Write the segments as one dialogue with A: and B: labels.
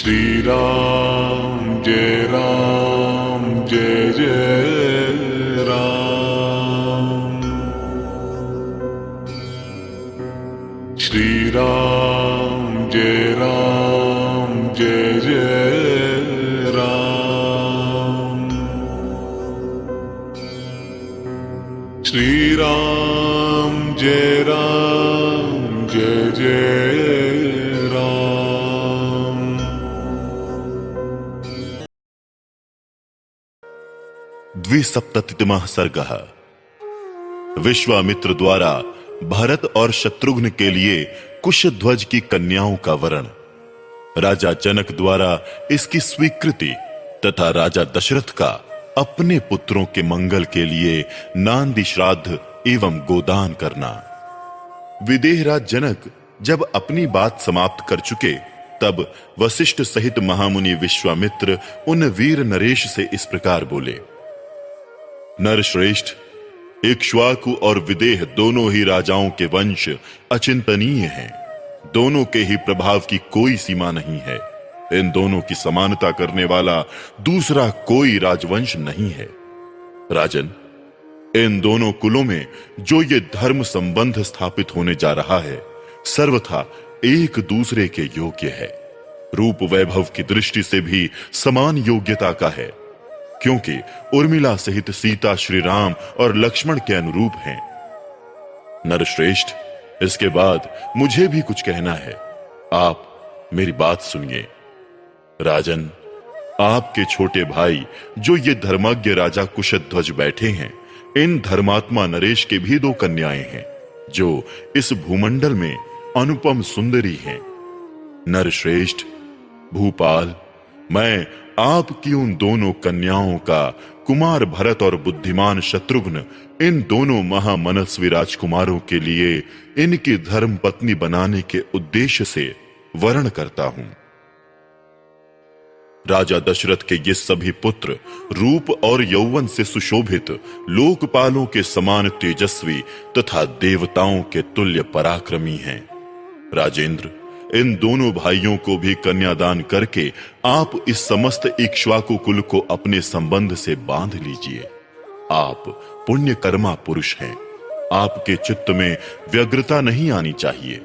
A: श्री राम जय राम जय जय राम। श्री राम जय राम जय जय राम। श्री राम जय राम जय जय राम।
B: द्विसप्ततितमः सर्गः। विश्वामित्र द्वारा भरत और शत्रुघ्न के लिए कुशध्वज की कन्याओं का वरण, राजा जनक द्वारा इसकी स्वीकृति तथा राजा दशरथ का अपने पुत्रों के मंगल के लिए नांदी श्राद्ध एवं गोदान करना। विदेहराज जनक जब अपनी बात समाप्त कर चुके, तब वशिष्ठ सहित महामुनि विश्वामित्र उन वीर नरेश से इस प्रकार बोले। नरश्रेष्ठ, इक्ष्वाकु और विदेह दोनों ही राजाओं के वंश अचिंतनीय हैं। दोनों के ही प्रभाव की कोई सीमा नहीं है। इन दोनों की समानता करने वाला दूसरा कोई राजवंश नहीं है। राजन, इन दोनों कुलों में जो ये धर्म संबंध स्थापित होने जा रहा है, सर्वथा एक दूसरे के योग्य है। रूप वैभव की दृष्टि से भी समान योग्यता का है, क्योंकि उर्मिला सहित सीता श्री राम और लक्ष्मण के अनुरूप हैं। नरश्रेष्ठ, इसके बाद मुझे भी कुछ कहना है। आप मेरी बात सुनिए। राजन, आपके छोटे भाई जो ये धर्मज्ञ राजा कुशध्वज बैठे हैं, इन धर्मात्मा नरेश के भी दो कन्याएं हैं, जो इस भूमंडल में अनुपम सुंदरी हैं। नरश्रेष्ठ, भूपाल, मैं आपकी उन दोनों कन्याओं का कुमार भरत और बुद्धिमान शत्रुघ्न, इन दोनों महामनस्वी राजकुमारों के लिए इनकी धर्म पत्नी बनाने के उद्देश्य से वरण करता हूं। राजा दशरथ के ये सभी पुत्र रूप और यौवन से सुशोभित, लोकपालों के समान तेजस्वी तथा देवताओं के तुल्य पराक्रमी हैं। राजेंद्र, इन दोनों भाइयों को भी कन्यादान करके आप इस समस्त इक्ष्वाकु कुल को अपने संबंध से बांध लीजिए। आप पुण्य कर्मा पुरुष हैं। आपके चित्त में व्यग्रता नहीं आनी चाहिए,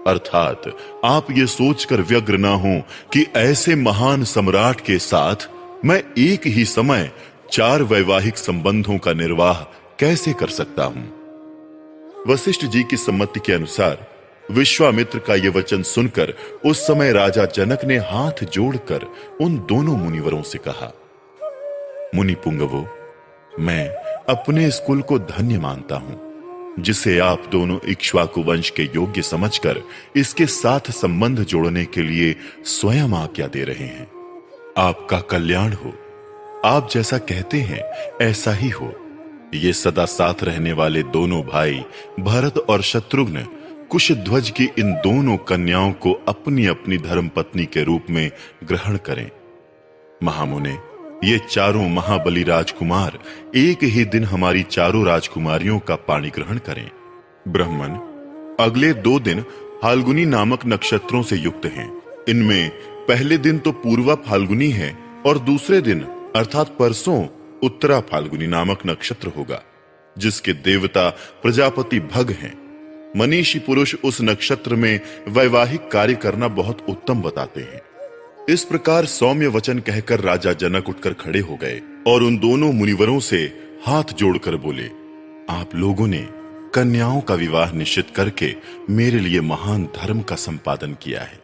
B: अर्थात आप ये सोचकर व्यग्र ना हो कि ऐसे महान सम्राट के साथ मैं एक ही समय 4 वैवाहिक संबंधों का निर्वाह कैसे कर सकता हूं। वशिष्ठ जी की सम्मति के अनुसार विश्वामित्र का यह वचन सुनकर उस समय राजा जनक ने हाथ जोड़कर उन दोनों मुनिवरों से कहा। मुनि पुंगवो, मैं अपने इस कुल को धन्य मानता हूं, जिसे आप दोनों इक्ष्वाकु वंश के योग्य समझकर इसके साथ संबंध जोड़ने के लिए स्वयं आज्ञा दे रहे हैं। आपका कल्याण हो। आप जैसा कहते हैं ऐसा ही हो। ये सदा साथ रहने वाले दोनों भाई भरत और शत्रुघ्न कुशध्वज की इन दोनों कन्याओं को अपनी अपनी धर्म पत्नी के रूप में ग्रहण करें। महामुने, ये चारों महाबली राजकुमार एक ही दिन हमारी चारों राजकुमारियों का पाणी ग्रहण करें। ब्राह्मण, अगले 2 दिन फाल्गुनी नामक नक्षत्रों से युक्त हैं। इनमें पहले दिन तो पूर्वा फाल्गुनी है और दूसरे दिन अर्थात परसों उत्तरा फाल्गुनी नामक नक्षत्र होगा, जिसके देवता प्रजापति भग हैं। मनीषी पुरुष उस नक्षत्र में वैवाहिक कार्य करना बहुत उत्तम बताते हैं। इस प्रकार सौम्य वचन कहकर राजा जनक उठकर खड़े हो गए और उन दोनों मुनिवरों से हाथ जोड़कर बोले। आप लोगों ने कन्याओं का विवाह निश्चित करके मेरे लिए महान धर्म का संपादन किया है।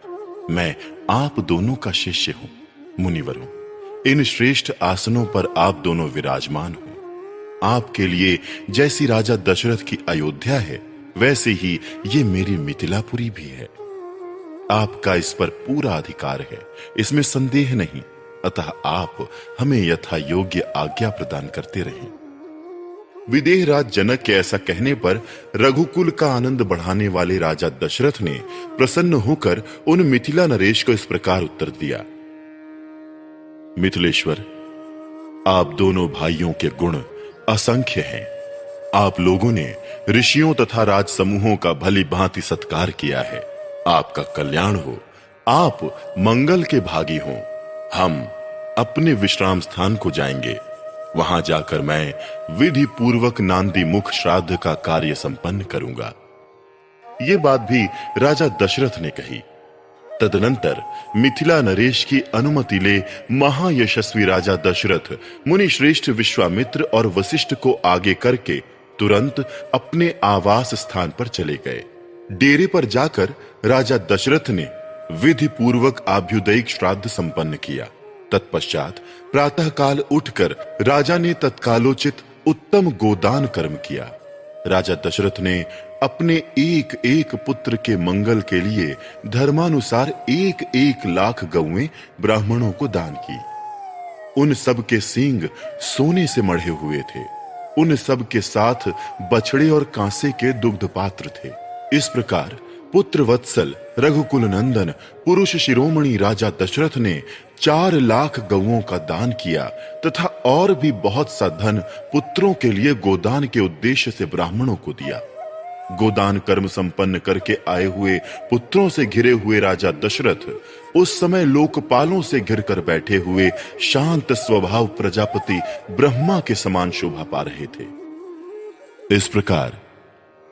B: मैं आप दोनों का शिष्य हूं। मुनिवरों, इन श्रेष्ठ आसनों पर आप दोनों विराजमान हो। आपके लिए जैसी राजा दशरथ की अयोध्या है, वैसे ही ये मेरी मिथिलापुरी भी है। आपका इस पर पूरा अधिकार है, इसमें संदेह नहीं। अतः आप हमें यथा योग्य आज्ञा प्रदान करते रहें। विदेहराज जनक के ऐसा कहने पर रघुकुल का आनंद बढ़ाने वाले राजा दशरथ ने प्रसन्न होकर उन मिथिला नरेश को इस प्रकार उत्तर दिया। मिथिलेश्वर, आप दोनों भाइयों के गुण असंख्य हैं। आप लोगों ने ऋषियों तथा राज समूहों का भली भांति सत्कार किया है। आपका कल्याण हो। आप मंगल के भागी हों। हम अपने विश्राम स्थान को जाएंगे। वहां जाकर मैं विधि पूर्वक नांदी मुख श्राद्ध का कार्य संपन्न करूंगा। ये बात भी राजा दशरथ ने कही। तदनंतर मिथिला नरेश की अनुमति ले महायशस्वी राजा दशरथ मुनि श्रेष्ठ विश्वामित्र और वशिष्ठ को आगे करके तुरंत अपने आवास स्थान पर चले गए। डेरे पर जाकर राजा दशरथ ने विधि पूर्वक आभ्युदयिक श्राद्ध संपन्न किया। तत्पश्चात प्रातःकाल उठकर राजा ने तत्कालोचित उत्तम गोदान कर्म किया। राजा दशरथ ने अपने एक एक पुत्र के मंगल के लिए धर्मानुसार 1-1 लाख गौएं ब्राह्मणों को दान की। उन सब के सींग सोने से मढ़े हुए थे। उन सब के साथ बछड़े और कांसे के दुग्ध पात्र थे। इस प्रकार पुत्र वत्सल रघुकुल नंदन पुरुष शिरोमणि राजा दशरथ ने 4 लाख गौओं का दान किया तथा और भी बहुत सा धन पुत्रों के लिए गोदान के उद्देश्य से ब्राह्मणों को दिया। गोदान कर्म संपन्न करके आए हुए पुत्रों से घिरे हुए राजा दशरथ उस समय लोकपालों से घिरकर बैठे हुए शांत स्वभाव प्रजापति ब्रह्मा के समान शोभा पा रहे थे। इस प्रकार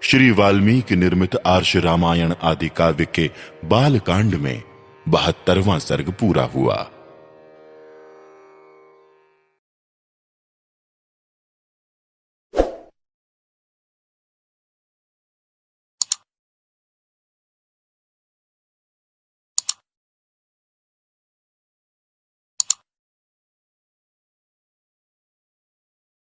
B: श्री वाल्मीकि निर्मित आर्ष रामायण आदि काव्य के बाल कांड में 72वां सर्ग पूरा हुआ।